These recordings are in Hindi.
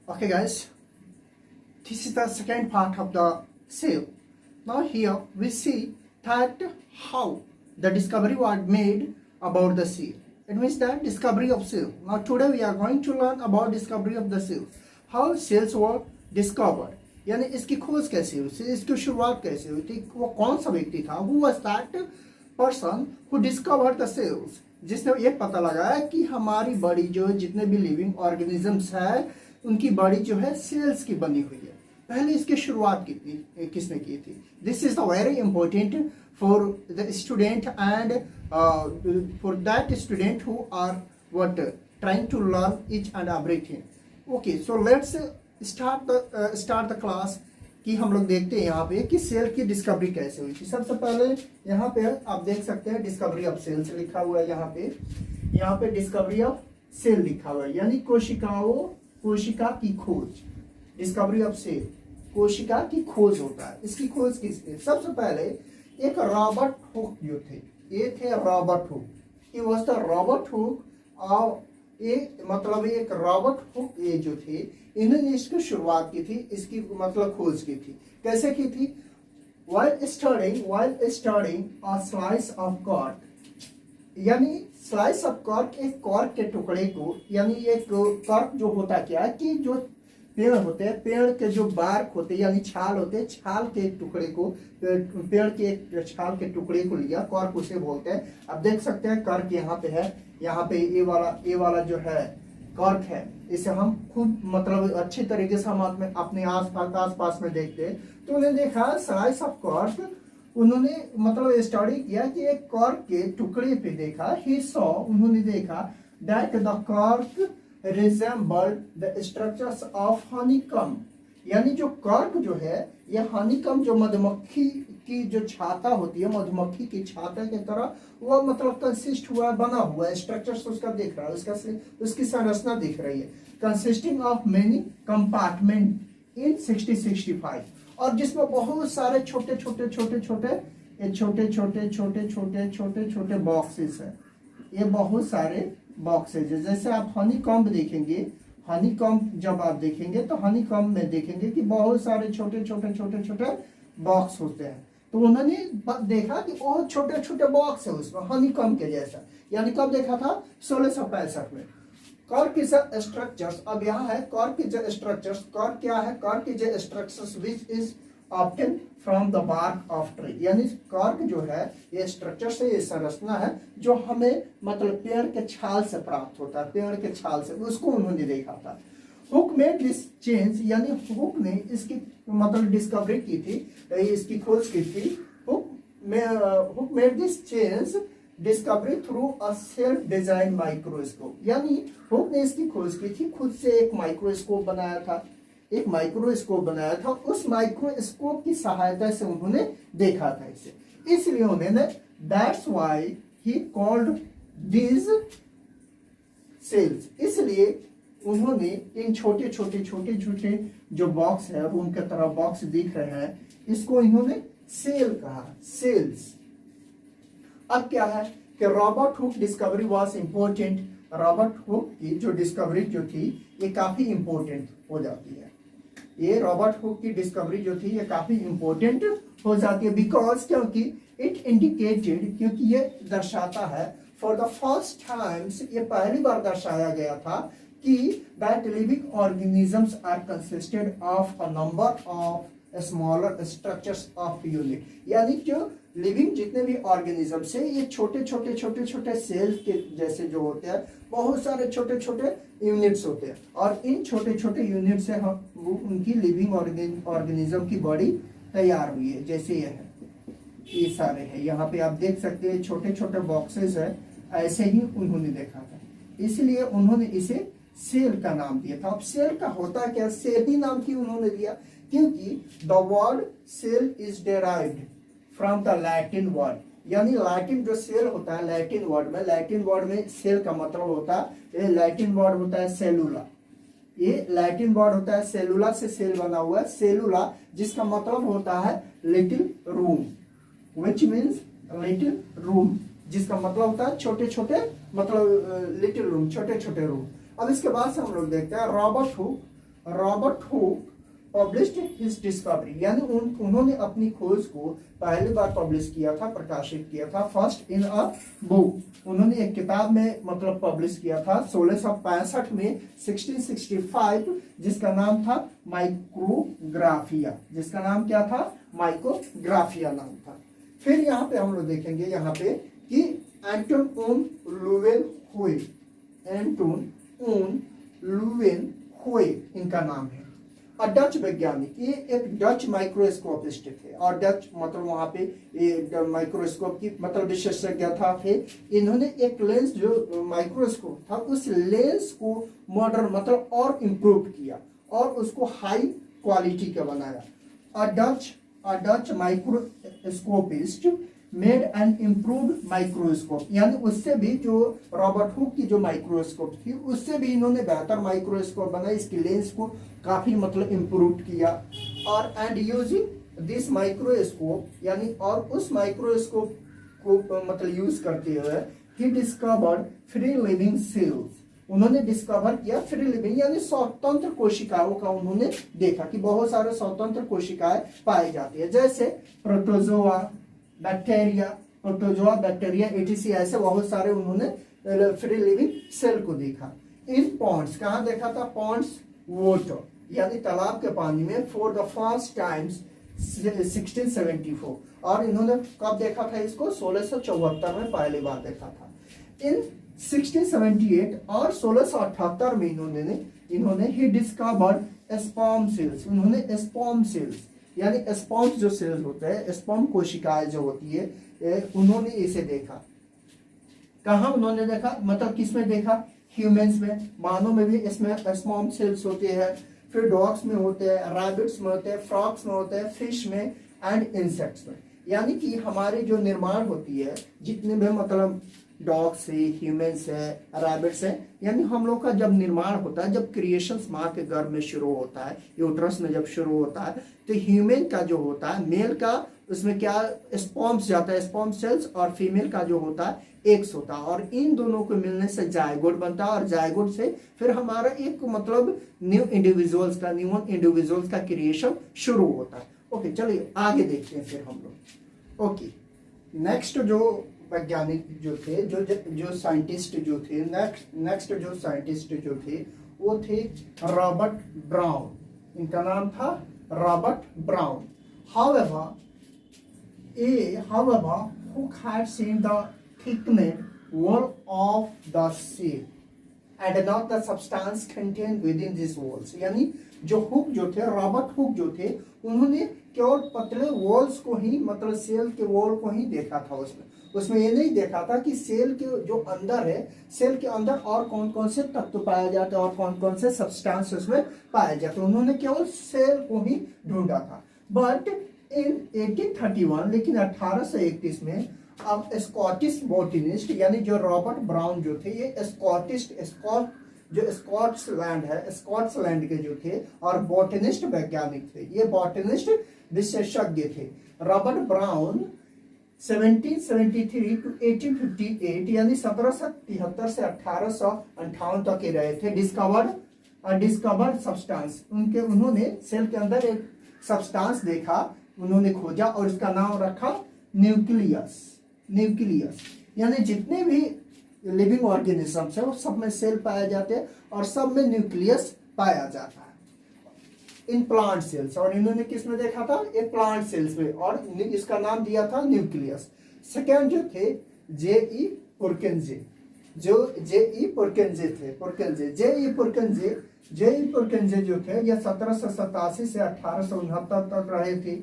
Okay guys, this is the second part of the cell. Now here we see that how the discovery was made about the cell. It means the discovery of cell. Now today we are going to learn about discovery of the cells. How cells were discovered. यानी इसकी खोज कैसे हुई, इसकी शुरुआत कैसे हुई थी, वो कौन सा व्यक्ति था, who was that person who discovered the cells, जिसने ये पता लगाया कि हमारी बॉडी जो जितने भी लिविंग ऑर्गेनिजम्स है उनकी बॉडी जो है सेल्स की बनी हुई है। पहले इसकी शुरुआत किसने की थी? This is the very important for the student and for that student who are what trying to learn each and everything. Okay, so let's start the class कि हम लोग देखते हैं यहाँ पे कि सेल की डिस्कवरी कैसे हुई थी। सबसे पहले यहाँ पे आप देख सकते हैं डिस्कवरी ऑफ सेल्स लिखा हुआ है। यहाँ पे डिस्कवरी ऑफ सेल लिखा हुआ है, यानी कोशिका की खोज। डिस्कवरी ऑफ सेल, कोशिका की खोज होता है। इसकी खोज किसने? सबसे पहले एक रॉबर्ट हुक जो थे, ये थे Robert Hooke. He was the Robert Hooke. और ये मतलब एक रॉबर्ट हुक ये जो थे, इन्होंने इसकी शुरुआत की थी, इसकी मतलब खोज की थी। कैसे की थी? while studying a slice of cork, यानी स्लाइस ऑफ कॉर्क, एक कॉर्क के टुकड़े को, यानी एक कॉर्क जो होता क्या है कि जो पेड़ होते हैं, पेड़ के जो बार्क होते हैं यानी छाल होते हैं, छाल के टुकड़े को, पेड़ के एक छाल के टुकड़े को लिया, कॉर्क उसे बोलते हैं। अब देख सकते हैं कॉर्क यहाँ पे है, यहाँ पे ये वाला जो है कॉर्क है, इसे हम खूब मतलब अच्छे तरीके से हम अपने आसपास में देखते हैं। तो उन्हें देखा स्लाइस ऑफ कॉर्क, उन्होंने मतलब स्टडी किया कि एक कॉर्क के टुकड़े पे देखा, ही सॉ, उन्होंने देखा that the cork resembled the structures of honeycomb, यानी जो कॉर्क जो है ये हनीकॉम्ब जो मधुमक्खी की जो छाता होती है, मधुमक्खी की छाता की तरह वो मतलब कंसिस्ट हुआ, बना हुआ है, स्ट्रक्चर्स उसका दिख रहा है, उसकी संरचना दिख रही है। कंसिस्टिंग ऑफ मेनी कंपार्टमेंट इन 60-65, और जिसमें बहुत सारे छोटे छोटे बॉक्सेस हैं। ये बहुत सारे बॉक्सेस है। जैसे आप हनीकॉम्ब देखेंगे, हनीकॉम्ब जब आप देखेंगे तो हनीकॉम्ब में देखेंगे कि बहुत सारे छोटे बॉक्स होते हैं। तो उन्होंने देखा कि बहुत छोटे बॉक्स है उसमें हनीकॉम्ब के जैसा। यानी कब देखा था? 1665 में। कॉर्क इज अ स्ट्रक्चर्स, अब यहाँ है cork is a structures. Cork क्या है? Cork is a structures which is obtain from the bark of tree, यानी कॉर्क जो है ये स्ट्रक्चर से, ये संरचना है जो हमें मतलब पेड़ के छाल से प्राप्त होता है, पेड़ के छाल से, उसको उन्होंने देखा था। हुक मेड दिस चेंज, यानी हुक ने इसकी मतलब डिस्कवरी की थी, इसकी खोज की थी। Hook made this change discovery through a self design microscope, यानी हुक ने इसकी खोज की थी, खुद से एक माइक्रोस्कोप बनाया था, उस माइक्रोस्कोप की सहायता से उन्होंने देखा था इसे। इसलिए उन्होंने that's why he called these cells, इसलिए उन्होंने इन छोटे जो बॉक्स है, रूम के तरह बॉक्स दिख रहे हैं, इसको इन्होंने सेल कहा, सेल्स। अब क्या है कि Robert Hooke discovery was important. Robert Hooke की जो डिस्कवरी जो थी ये काफी इंपॉर्टेंट हो जाती है। ये रॉबर्ट हुक की डिस्कवरी जो थी ये काफी इंपॉर्टेंट हो जाती है, बिकॉज क्योंकि इट इंडिकेटेड, क्योंकि ये दर्शाता है, फॉर द फर्स्ट टाइम्स, ये पहली बार दर्शाया गया था कि that living organisms are consisted of a number of smaller structures of unit, यानी जो लिविंग जितने भी ऑर्गेनिजम्स है ये छोटे सेल्स के जैसे जो होते हैं, बहुत सारे छोटे यूनिट्स होते हैं, और इन छोटे यूनिट से हम उनकी लिविंग ऑर्गेनिज्म की बॉडी तैयार हुई है। जैसे ये है, ये सारे हैं, यहाँ पे आप देख सकते हैं छोटे बॉक्सेस है, ऐसे ही उन्होंने देखा था, इसलिए उन्होंने इसे सेल का नाम दिया था। अब सेल का होता क्या? सेल ही नाम क्यों उन्होंने दिया? क्योंकि the word cell is derived from the Latin word, यानी लैटिन जो सेल होता है, लैटिन वर्ड में सेल का मतलब होता है, ये लैटिन वर्ड होता है सेलुला, ये लैटिन वर्ड होता है सेलुला से सेल बना हुआ है, सेलुला, जिसका मतलब होता है little room, which means little room, जिसका मतलब होता है छोटे मतलब लिटिल रूम, छोटे रूम। अब इसके बाद से हम लोग देखते हैं Robert Hooke Robert Hooke published his discovery, यानी उन्होंने अपनी खोज को पहली बार पब्लिश किया था, प्रकाशित किया था, फर्स्ट इन अ बुक। उन्होंने एक किताब में मतलब पब्लिश किया था 1665 में, 1665, जिसका नाम था माइक्रोग्राफिया। जिसका नाम क्या था? माइक्रोग्राफिया नाम था। फिर यहाँ पे हम लोग देखेंगे यहाँ पे कि एंटोन ओन लुवेनहुए, एंटोन ओन लुवेनहुए इनका नाम है, और डच वैज्ञानिक। ये एक डच माइक्रोस्कोपिस्ट थे, और डच मतलब वहां पे माइक्रोस्कोप की मतलब विशेषज्ञता थे। इन्होंने एक लेंस जो माइक्रोस्कोप था उस लेंस को मॉडर्न मतलब और इम्प्रूव किया और उसको हाई क्वालिटी का बनाया। अ Dutch microscopist made an improved microscope, यानी उससे भी जो रॉबर्ट हुक की जो माइक्रोस्कोप थी उससे भी इन्होंने बेहतर माइक्रोस्कोप बनाई, इसकी लेंस को काफी मतलब इम्प्रूव किया। और एंड यूजिंग दिस माइक्रोस्कोप, यानी और उस माइक्रोस्कोप को मतलब यूज करते हुए he discovered free living cells. उन्होंने डिस्कवर किया फ्री लिविंग यानी स्वतंत्र कोशिकाओं का उन्होंने देखा कि बहुत सारे स्वतंत्र कोशिकाएं पाई जाती है, जैसे protozoa, bacteria, protozoa, bacteria, etc, ऐसे बहुत सारे उन्होंने फ्री लिविंग सेल को देखा। इन पॉन्ड्स, कहाँ देखा था? पॉन्ड्स वाटर, यानी तालाब के पानी में, फॉर द फर्स्ट टाइम्स 1674। और इन्होंने कब देखा था इसको? 1674 में पहली बार देखा था। इन 1678 और 1678 में इन्होंने ही डिस्कवर्ड स्पर्म सेल्स। उन्होंने स्पर्म सेल्स यानी स्पर्म जो सेल्स होते हैं, स्पर्म कोशिकाएं जो होती है, उन्होंने इसे देखा। कहाँ उन्होंने देखा? मतलब किसमें देखा? ह्यूमंस में, मानव में भी इसमें स्पर्म सेल्स होते हैं, फिर डॉग्स में होते हैं, रैबिट्स में होते हैं, फ्रॉग्स में होते हैं, फिश में एंड इंसेक्ट्स में। यानी कि हमारी जो निर्माण होती है जितने भी मतलब डॉग्स है, ह्यूमंस है, रैबिट्स है, यानी हम लोग का जब निर्माण होता है, जब क्रिएशंस माँ के गर्भ में शुरू होता है, यूट्रस में जब शुरू होता है, तो ह्यूमन का जो होता है, मेल का उसमें क्या स्पर्म्स जाता है, स्पर्म सेल्स, और फीमेल का जो होता है एग्स होता है, और इन दोनों को मिलने से जायगोट बनता है, और जायगोट से फिर हमारा एक मतलब न्यू इंडिविजुअल्स का क्रिएशन शुरू होता है। ओके, चलिए आगे देखते हैं फिर हम लोग। ओके, नेक्स्ट जो वैज्ञानिक जो थे, जो साइंटिस्ट जो थे, नेक्स्ट जो साइंटिस्ट जो थे वो थे रॉबर्ट ब्राउन। इनका नाम था Robert brown. However, Hook had seen the thickened wall of the seal and not the substance contained within these walls। यानी जो हुक जो थे, रॉबर्ट हुक जो थे, उन्होंने केवल पतले वॉल्स को ही मतलब सेल के वॉल को ही देखा था। उसमें ये नहीं देखा था कि सेल के जो अंदर है, सेल के अंदर और कौन कौन से तत्व पाए जाते हैं और कौन कौन से सब्सटेंस उसमें पाए जाते हैं। उन्होंने केवल सेल को ही ढूंढा था। बट इन 1831, लेकिन 1831 में अब स्कॉटिश बॉटनिस्ट यानी जो रॉबर्ट ब्राउन जो थे, ये स्कॉटलैंड के जो थे और बॉटनिस्ट वैज्ञानिक थे, ये बॉटनिस्ट विशेषज्ञ थे। रॉबर्ट ब्राउन 1773 to 1858 यानी 1773 से 1858 तक के रहे थे। डिस्कवर्ड सब्सटेंस, उन्होंने सेल के अंदर एक सब्सटेंस देखा, उन्होंने खोजा और उसका नाम रखा न्यूक्लियस। यानी जितने भी लिविंग ऑर्गेनिजम्स है वो सब में सेल पाए जाते हैं और सब में न्यूक्लियस पाया जाता है। इन प्लांट सेल्स, और इन्होंने किस में देखा था? एक प्लांट सेल्स में, और इसका नाम दिया था न्यूक्लियस। सेकेंड जो थे J.E. पुरकिंजे, जो J.E. पुरकिंजे थे, J.E. पुरकिंजे जो थे ये 1787 से 1869 तक रहे थे।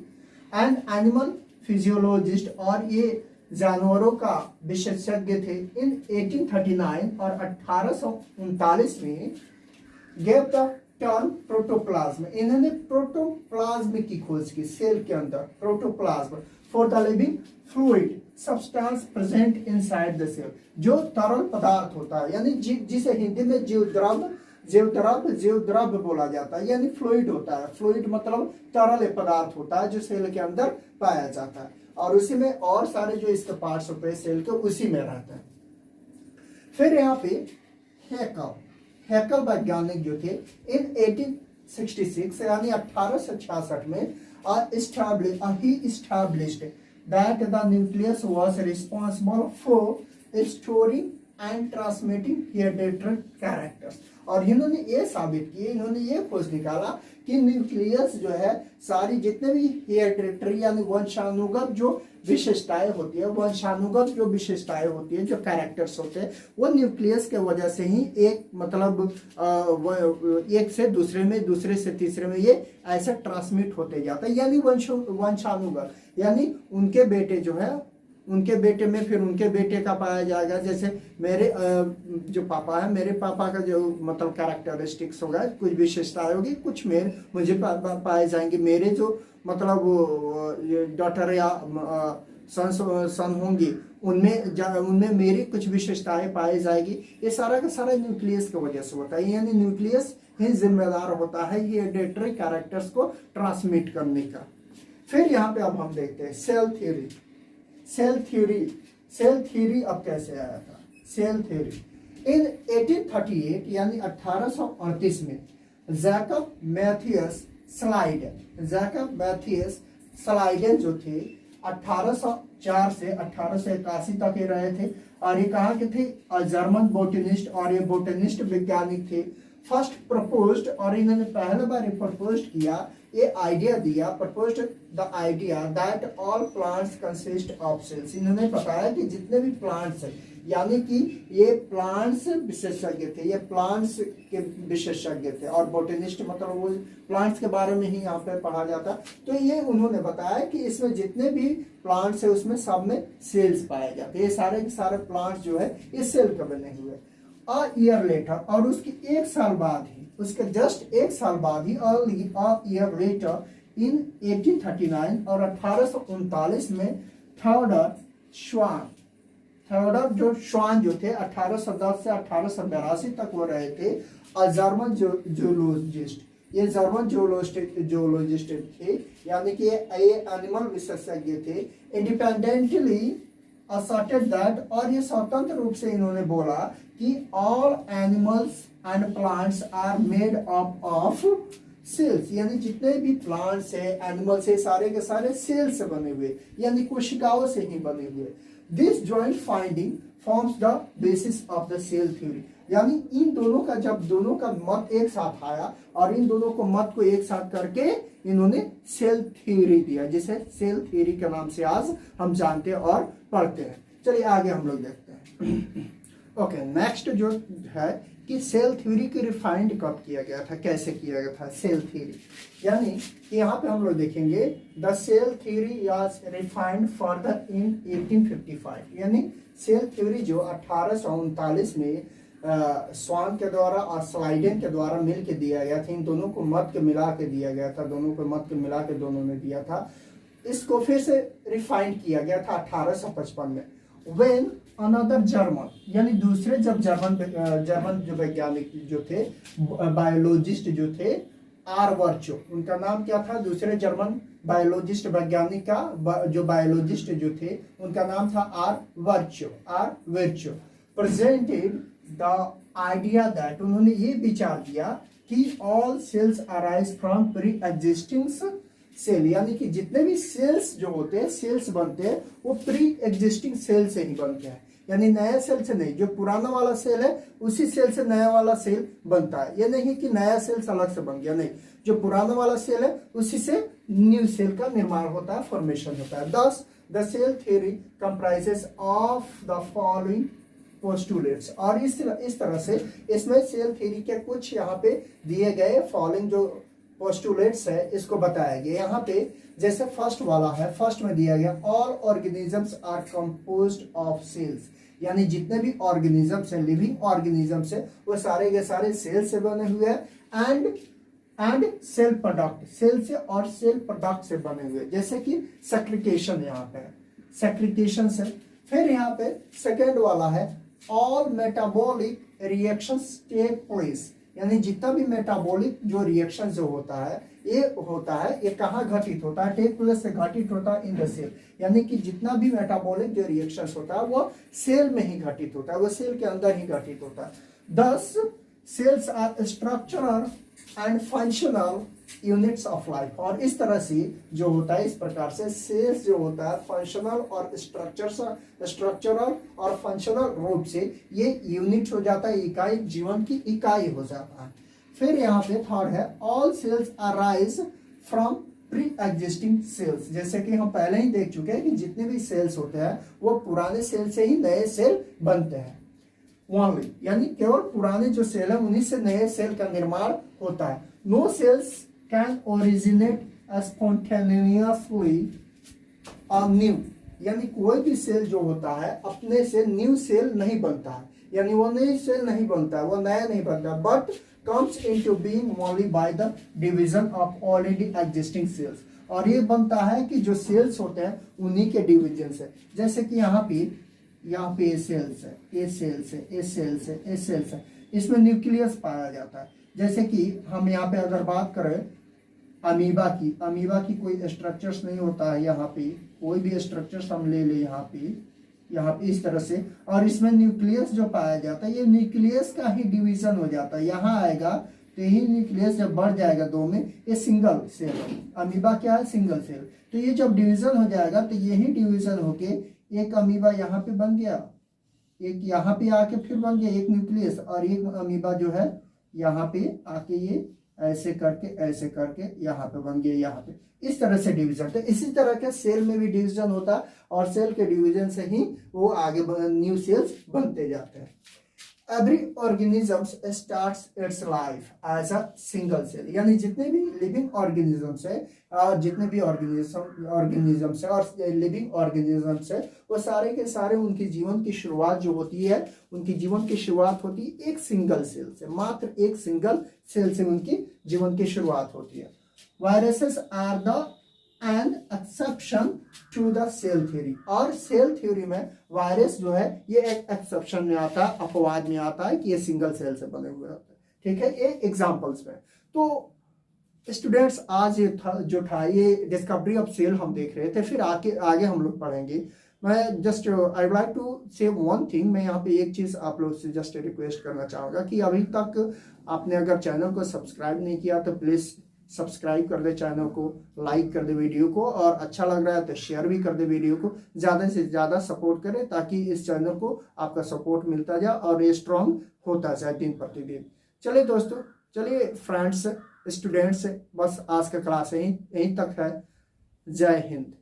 एंड एनिमल फिजियोलॉजिस्ट, और ये जानवरों का विशेषज्ञ थे। इन 1839 और 1839 में गेव द टर्म प्रोटोप्लाज्म, इन्होंने प्रोटोप्लाज्म की खोज की। सेल के अंदर protoplasm for the living fluid substance present inside the cell, जो तरल पदार्थ होता है, यानी जिसे हिंदी में जीवद्रव्य बोला जाता है, यानी फ्लूइड होता है। फ्लूइड मतलब तरल पदार्थ होता है जो सेल के अंदर पाया जाता है, और उसी में और सारे जो इसके पार्ट्स होते हैं सेल के, उसी में रहते हैं। फिर यहाँ पे हैकल वैज्ञानिक जो थे, इन 1866 यानी 1866 में he established that the nucleus was responsible for storing and transmitting hereditary characters। और इन्होंने ये साबित किए, इन्होंने ये खोज निकाला कि न्यूक्लियस जो है सारी जितने भी हेरेडिटरी यानी वंशानुगत जो विशेषताएं होती है, वंशानुगत जो विशेषताएं होती है, जो कैरेक्टर्स होते हैं, वो न्यूक्लियस के वजह से ही एक मतलब एक से दूसरे में, दूसरे से तीसरे में ये ऐसा ट्रांसमिट होते जाता है। यानी वंशानुगत यानी उनके बेटे जो है, उनके बेटे में फिर उनके बेटे का पाया जाएगा। जैसे मेरे जो पापा है, मेरे पापा का जो मतलब कैरेक्टरिस्टिक्स होगा, कुछ विशेषताएं होगी, कुछ मुझे पाए जाएंगे। मेरे जो मतलब डॉटर या सन होंगी, उनमें मेरी कुछ विशेषताएं पाई जाएगी। ये सारा का सारा न्यूक्लियस की वजह से होता है। यानी न्यूक्लियस ही जिम्मेदार होता है हेरेडिटरी कैरेक्टर्स को ट्रांसमिट करने का। फिर यहाँ पे अब हम देखते हैं सेल थ्योरी। सेल थ्योरी अब कैसे आया था? सेल थ्योरी इन 1838 यानी 1838 में जैकब मैथियस स्लाइडेन जो थे 1804 से 1881 तक ये रहे थे। और ये कहाँ के थे? जर्मन बोटनिस्ट, और ये बोटनिस्ट वैज्ञानिक थे। फर्स्ट प्रपोज्ड, और इन्होंने पहले बार प्रपोज किया, ये आइडिया दिया, proposed the idea that all plants consist of cells. इन्होंने बताया कि जितने भी प्लांट्स हैं, यानी कि ये प्लांट्स विशेषज्ञ थे, ये प्लांट्स के विशेषज्ञ थे, और बोटेनिस्ट मतलब वो प्लांट्स के बारे में ही यहाँ पे पढ़ा जाता। तो ये उन्होंने बताया कि इसमें जितने भी प्लांट्स है उसमें सब में सेल्स पाए जाते हैं। ये सारे के सारे प्लांट्स जो है ये सेल के बने हुए। अ ईयर लेटर, और उसके एक साल बाद ही, उसके जस्ट एक साल बाद ही, अर्ली अ ईयर लेटर इन 1839 और 1839 में थ्योडर जो श्वान जो थे 1810 से 1882 तक वो रहे थे, जर्मन जूलॉजिस्ट। ये जर्मन जूलॉजिस्ट थे, यानी कि ये एनिमल विशेषज्ञ थे। इंडिपेंडेंटली असर्टेड दैट, और ये स्वतंत्र रूप से इन्होंने बोला कि all animals and plants are made up of cells. यानी जितने भी प्लांट्स है, एनिमल्स है, सारे के सारे सेल से बने हुए, यानी कोशिकाओं से ही बने हुए। This joint finding forms the basis of the cell theory. यानी इन दोनों का, जब दोनों का मत एक साथ आया और इन दोनों को मत को एक साथ करके इन्होंने सेल थ्योरी दिया, जिसे सेल थ्योरी के नाम से आज हम जानते हैं और पढ़ते हैं। चलिए आगे हम लोग देखते हैं। ओके, नेक्स्ट जो है कि सेल थ्योरी को रिफाइंड कब किया गया था, कैसे किया गया था सेल थ्योरी। यानी कि यहाँ पे हम लोग देखेंगे the cell theory was refined further in 1855। यानी सेल थ्योरी जो 1839 में स्वान के द्वारा और स्लाइडेन के द्वारा मिल के दिया गया था, इन दोनों को मत के मिला के दिया गया था, दोनों को मत के मिला के दोनों ने दिया था। इसको फिर से रिफाइंड किया गया था 1855 में। व्हेन अनदर जर्मन, यानी दूसरे जब जर्मन जो वैज्ञानिक जो थे, बायोलॉजिस्ट जो थे, आर वर्चो, उनका नाम क्या था? दूसरे जर्मन बायोलॉजिस्ट वैज्ञानिक का जो बायोलॉजिस्ट जो थे उनका नाम था R Virchow presented the idea that, उन्होंने ये विचार दिया कि all cells arise from pre existing cell. यानी कि जितने भी सेल्स जो होते हैं, सेल्स बनते हैं, वो प्री एग्जिस्टिंग सेल से ही बनते हैं, यानी नया सेल से नहीं। जो पुराना वाला सेल है उसी सेल से नया वाला सेल बनता है। ये नहीं कि नया सेल अलग से बन गया, नहीं, जो पुराना वाला सेल है उसी से न्यू सेल का निर्माण होता है, फॉर्मेशन होता है। Thus the cell theory comprises of the following postulates. और इस तरह से इसमें सेल थ्योरी के कुछ यहाँ पे दिए गए फॉलोइंग जो पोस्टुलेट्स है इसको बताया गया। यहाँ पे जैसे फर्स्ट वाला है, फर्स्ट में दिया गया all organisms are composed of cells. यानी जितने भी ऑर्गेनिजम्स हैं, लिविंग ऑर्गेनिजम्स है, वो सारे के सारे सेल से बने हुए हैं। एंड सेल प्रोडक्ट, सेल से और सेल प्रोडक्ट से बने हुए, जैसे कि सेक्रिकेशन, यहाँ पे सेक्रिकेशन से। फिर यहाँ पे सेकेंड वाला है all metabolic reactions take place. यानी जितना भी मेटाबॉलिक जो रिएक्शन जो होता है ये कहाँ घटित होता है? टेक प्लेस से घटित होता है इन द सेल। यानी कि जितना भी मेटाबॉलिक जो रिएक्शन होता है वो सेल में ही घटित होता है, वो सेल के अंदर ही घटित होता है। 10 cells are structural and functional units of life. और इस तरह से जो होता है, इस प्रकार से सेल्स जो होता है फंक्शनल और स्ट्रक्चरल और फंक्शनल रूप से ये यूनिट हो जाता है, इकाई, जीवन की इकाई हो जाता है। फिर यहाँ पे थर्ड है all cells arise from pre existing cells. जैसे कि हम पहले ही देख चुके हैं कि जितने भी सेल्स होते हैं वो पुराने सेल से ही नए सेल बनते हैं ओनली, यानी केवल पुराने जो सेल है उन्हीं से नए सेल का निर्माण होता है। No cells can originate spontaneously और न्यू, यानी कोई भी सेल जो होता है अपने से न्यू सेल नहीं बनता है, यानी वो नई सेल नहीं बनता है, वो नया नहीं बनता, but comes into being only by the division of already existing cells। और ये बनता है कि जो सेल्स होते हैं उन्हीं के डिवीजन से। जैसे कि यहाँ पे ये सेल्स है, ये सेल्स है, ये सेल्स है, ये सेल्स है, इसमें न्यूक्लियस पाया जाता है। जैसे कि हम यहाँ पे अगर बात करें अमीबा की कोई स्ट्रक्चर्स नहीं होता है, यहाँ पे कोई भी स्ट्रक्चर्स हम ले ले यहाँ पे इस तरह से, और इसमें न्यूक्लियस जो पाया जाता है ये न्यूक्लियस का ही डिवीजन हो जाता है। यहाँ आएगा तो यही न्यूक्लियस जब बढ़ जाएगा दो में, ये सिंगल सेल है। अमीबा क्या है? Single cell. तो ये जब डिवीजन हो जाएगा तो यही डिवीजन होके एक अमीबा यहाँ पे बन गया, एक यहाँ पे आके फिर बन गया एक न्यूक्लियस, और एक अमीबा जो है यहाँ पे आके ये ऐसे करके यहाँ पे बन गया, यहाँ पे इस तरह से डिवीजन। तो इसी तरह के सेल में भी डिवीजन होता है और सेल के डिवीजन से ही वो आगे न्यू सेल्स बनते जाते हैं। Every organisms starts its life as a single cell, यानी जितने भी लिविंग ऑर्गेनिजम्स है और जितने भी ऑर्गेनिजम्स है और लिविंग ऑर्गेनिजम्स है वो सारे के सारे उनकी जीवन की शुरुआत जो होती है, उनकी जीवन की शुरुआत होती है एक सिंगल सेल से, मात्र एक सिंगल सेल से उनकी जीवन की शुरुआत होती है। Viruses are the an exception to the cell theory, और सेल थ्योरी में वायरस जो है ये एक एक्सेप्शन में आता है, अपवाद में आता है कि ये सिंगल सेल से बने हुए होते हैं। ठीक है, ये एग्जांपल्स में। तो स्टूडेंट्स आज जो था ये डिस्कवरी ऑफ सेल हम देख रहे थे, फिर आगे हम लोग पढ़ेंगे। मैं just I would like to say one thing, मैं यहाँ पे एक चीज़ आप लोग से जस्ट रिक्वेस्ट करना चाहूँगा कि अभी तक आपने अगर चैनल को सब्सक्राइब नहीं किया तो प्लीज़ सब्सक्राइब कर दे चैनल को, लाइक कर दे वीडियो को, और अच्छा लग रहा है तो शेयर भी कर दे वीडियो को, ज़्यादा से ज़्यादा सपोर्ट करें ताकि इस चैनल को आपका सपोर्ट मिलता जाए और ये स्ट्रॉन्ग होता जाए दिन प्रतिदिन। चलिए दोस्तों, चलिए फ्रेंड्स, स्टूडेंट्स, बस आज का क्लास यहीं तक है। जय हिंद।